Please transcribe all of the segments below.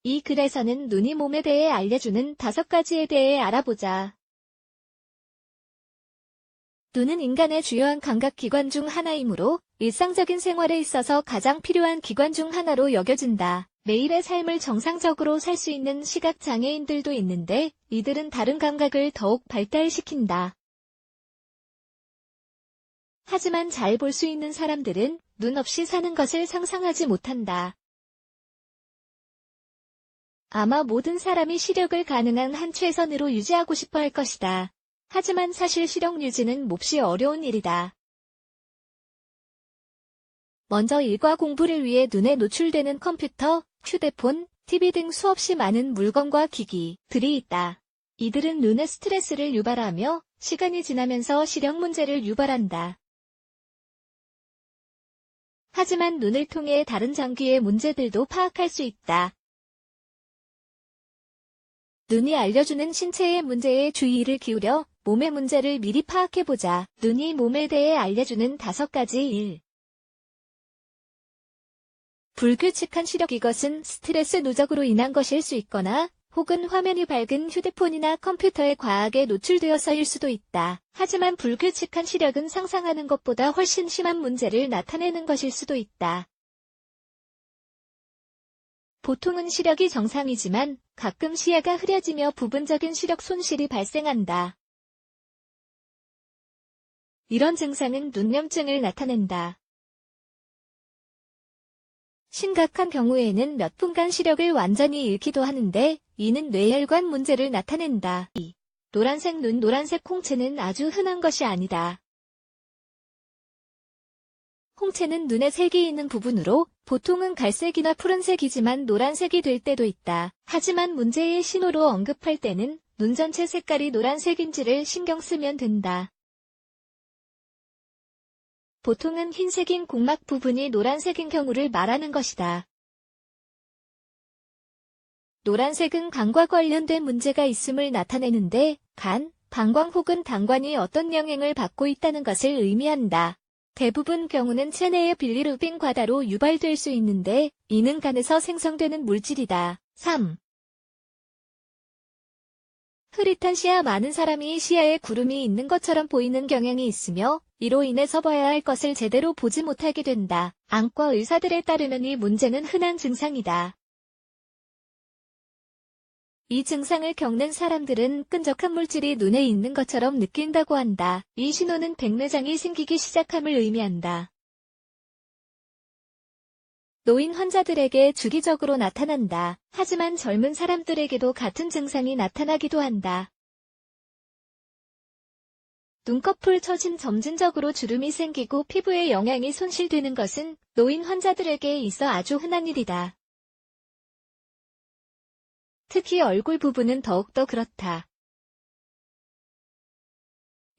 이 글에서는 눈이 몸에 대해 알려주는 5가지에 대해 알아보자. 눈은 인간의 주요한 감각기관 중 하나이므로 일상적인 생활에 있어서 가장 필요한 기관 중 하나로 여겨진다. 매일의 삶을 정상적으로 살 수 있는 시각장애인들도 있는데 이들은 다른 감각을 더욱 발달시킨다. 하지만 잘 볼 수 있는 사람들은 눈 없이 사는 것을 상상하지 못한다. 아마 모든 사람이 시력을 가능한 한 최선으로 유지하고 싶어 할 것이다. 하지만 사실 시력 유지는 몹시 어려운 일이다. 먼저 일과 공부를 위해 눈에 노출되는 컴퓨터, 휴대폰, TV 등 수없이 많은 물건과 기기들이 있다. 이들은 눈에 스트레스를 유발하며 시간이 지나면서 시력 문제를 유발한다. 하지만 눈을 통해 다른 장기의 문제들도 파악할 수 있다. 눈이 알려주는 신체의 문제에 주의를 기울여 몸의 문제를 미리 파악해보자. 눈이 몸에 대해 알려주는 5가지 일. 불규칙한 시력. 이것은 스트레스 누적으로 인한 것일 수 있거나 혹은 화면이 밝은 휴대폰이나 컴퓨터에 과하게 노출되어서일 수도 있다. 하지만 불규칙한 시력은 상상하는 것보다 훨씬 심한 문제를 나타내는 것일 수도 있다. 보통은 시력이 정상이지만 가끔 시야가 흐려지며 부분적인 시력 손실이 발생한다. 이런 증상은 눈염증을 나타낸다. 심각한 경우에는 몇 분간 시력을 완전히 잃기도 하는데 이는 뇌혈관 문제를 나타낸다. 2. 노란색 눈. 노란색 홍채는 아주 흔한 것이 아니다. 홍채는 눈에 색이 있는 부분으로 보통은 갈색이나 푸른색이지만 노란색이 될 때도 있다. 하지만 문제의 신호로 언급할 때는 눈 전체 색깔이 노란색인지를 신경 쓰면 된다. 보통은 흰색인 공막 부분이 노란색인 경우를 말하는 것이다. 노란색은 간과 관련된 문제가 있음을 나타내는데 간, 방광 혹은 당관이 어떤 영향을 받고 있다는 것을 의미한다. 대부분 경우는 체내의 빌리루빈 과다로 유발될 수 있는데 이는 간에서 생성되는 물질이다. 3. 흐릿한 시야. 많은 사람이 시야에 구름이 있는 것처럼 보이는 경향이 있으며 이로 인해서 봐야 할 것을 제대로 보지 못하게 된다. 안과 의사들에 따르면 이 문제는 흔한 증상이다. 이 증상을 겪는 사람들은 끈적한 물질이 눈에 있는 것처럼 느낀다고 한다. 이 신호는 백내장이 생기기 시작함을 의미한다. 노인 환자들에게 주기적으로 나타난다. 하지만 젊은 사람들에게도 같은 증상이 나타나기도 한다. 눈꺼풀 처짐. 점진적으로 주름이 생기고 피부에 영양이 손실되는 것은 노인 환자들에게 있어 아주 흔한 일이다. 특히 얼굴 부분은 더욱더 그렇다.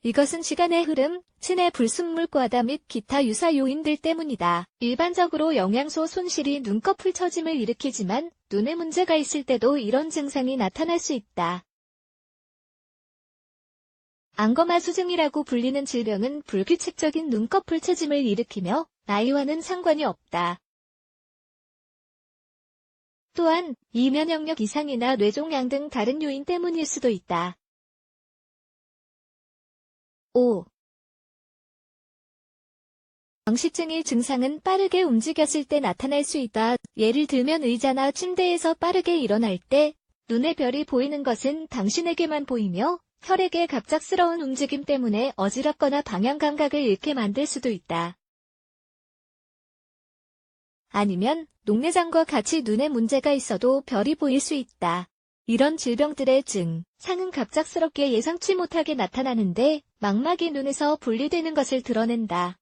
이것은 시간의 흐름, 체내 불순물 과다 및 기타 유사 요인들 때문이다. 일반적으로 영양소 손실이 눈꺼풀 처짐을 일으키지만 눈에 문제가 있을 때도 이런 증상이 나타날 수 있다. 안검하수증이라고 불리는 질병은 불규칙적인 눈꺼풀 처짐을 일으키며 나이와는 상관이 없다. 또한 이 면역력 이상이나 뇌종양 등 다른 요인 때문일 수도 있다. 5. 경시증의 증상은 빠르게 움직였을 때 나타날 수 있다. 예를 들면 의자나 침대에서 빠르게 일어날 때 눈에 별이 보이는 것은 당신에게만 보이며 혈액의 갑작스러운 움직임 때문에 어지럽거나 방향 감각을 잃게 만들 수도 있다. 아니면 녹내장과 같이 눈에 문제가 있어도 별이 보일 수 있다. 이런 질병들의 증상은 갑작스럽게 예상치 못하게 나타나는데 망막이 눈에서 분리되는 것을 드러낸다.